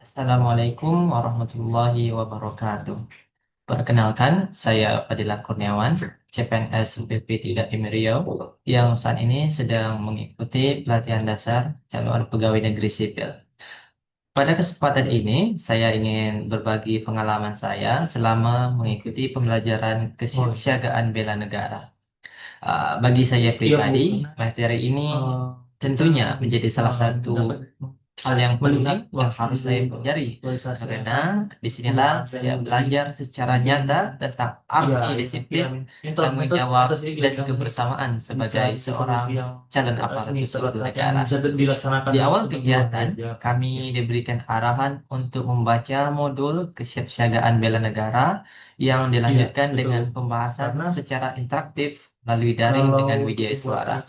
Assalamualaikum warahmatullahi wabarakatuh. Perkenalkan, saya Fadilah Kurniawan, CPNS BP3 IMI Riau, yang saat ini sedang mengikuti pelatihan dasar calon pegawai negeri sipil. Pada kesempatan ini, saya ingin berbagi pengalaman saya selama mengikuti pembelajaran kesiapsiagaan bela negara. Bagi saya pribadi, materi ini tentunya menjadi salah satu hal yang penting yang harus saya pelajari karena disinilah saya belajar secara nyata tentang arti disiplin, tanggung jawab, dan kebersamaan sebagai seorang calon aparatur sipil negara. Di awal kegiatan, kami diberikan arahan untuk membaca modul kesiapsiagaan bela negara yang dilanjutkan dengan pembahasan secara interaktif melalui daring dengan media suara.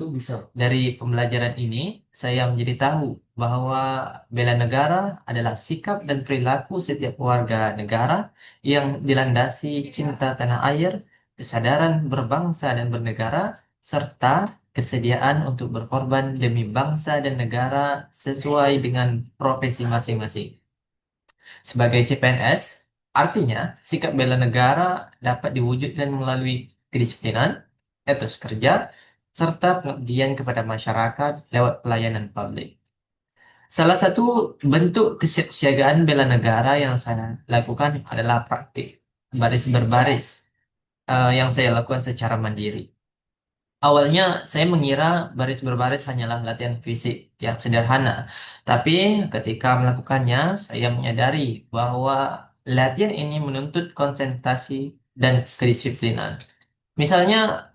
Dari pembelajaran ini, saya menjadi tahu bahwa bela negara adalah sikap dan perilaku setiap warga negara yang dilandasi cinta tanah air, kesadaran berbangsa dan bernegara, serta kesediaan untuk berkorban demi bangsa dan negara sesuai dengan profesi masing-masing. Sebagai CPNS, artinya sikap bela negara dapat diwujudkan melalui kedisiplinan, etos kerja, serta pengabdian kepada masyarakat lewat pelayanan publik. Salah satu bentuk kesiapsiagaan bela negara yang saya lakukan adalah praktik baris berbaris yang saya lakukan secara mandiri. Awalnya saya mengira baris berbaris hanyalah latihan fisik yang sederhana, tapi ketika melakukannya saya menyadari bahwa latihan ini menuntut konsentrasi dan kedisiplinan. Misalnya,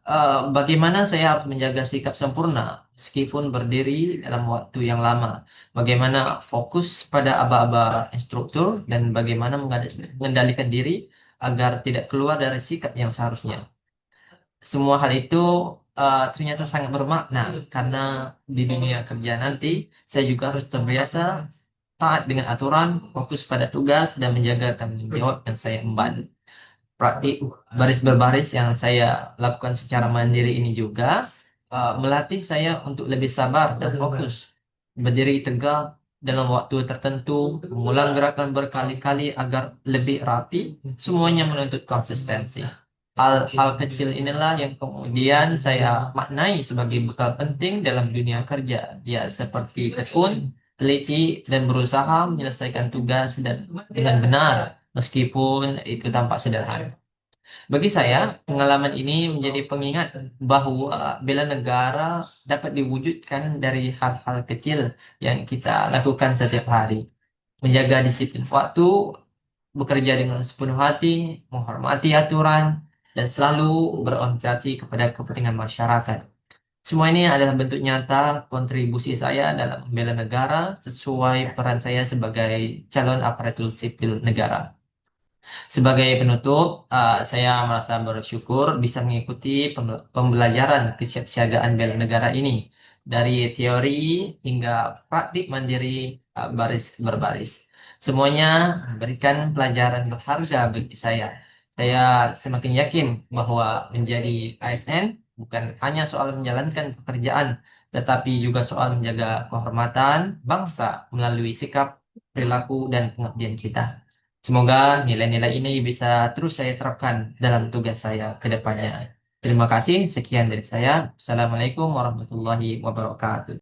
bagaimana saya harus menjaga sikap sempurna meskipun berdiri dalam waktu yang lama. Bagaimana fokus pada aba-aba instruktur dan bagaimana mengendalikan diri agar tidak keluar dari sikap yang seharusnya. Semua hal itu ternyata sangat bermakna karena di dunia kerja nanti saya juga harus terbiasa taat dengan aturan, fokus pada tugas dan menjaga tanggung jawab yang saya emban. Praktik baris berbaris yang saya lakukan secara mandiri ini juga melatih saya untuk lebih sabar dan fokus, berdiri tegak dalam waktu tertentu, mengulang gerakan berkali-kali agar lebih rapi, semuanya menuntut konsistensi. Hal-hal kecil inilah yang kemudian saya maknai sebagai bekal penting dalam dunia kerja. Ya, seperti tekun, teliti, dan berusaha menyelesaikan tugas dan dengan benar, meskipun itu tampak sederhana. Bagi saya, pengalaman ini menjadi pengingat bahwa bela negara dapat diwujudkan dari hal-hal kecil yang kita lakukan setiap hari. Menjaga disiplin waktu, bekerja dengan sepenuh hati, menghormati aturan, dan selalu berorientasi kepada kepentingan masyarakat. Semua ini adalah bentuk nyata kontribusi saya dalam membela negara sesuai peran saya sebagai calon aparatur sipil negara. Sebagai penutup, saya merasa bersyukur bisa mengikuti pembelajaran kesiapsiagaan bela negara ini dari teori hingga praktik mandiri baris berbaris. Semuanya memberikan pelajaran berharga bagi saya. Saya semakin yakin bahwa menjadi ASN bukan hanya soal menjalankan pekerjaan, tetapi juga soal menjaga kehormatan bangsa melalui sikap, perilaku, dan pengabdian kita. Semoga nilai-nilai ini bisa terus saya terapkan dalam tugas saya ke depannya. Terima kasih, sekian dari saya. Assalamualaikum warahmatullahi wabarakatuh.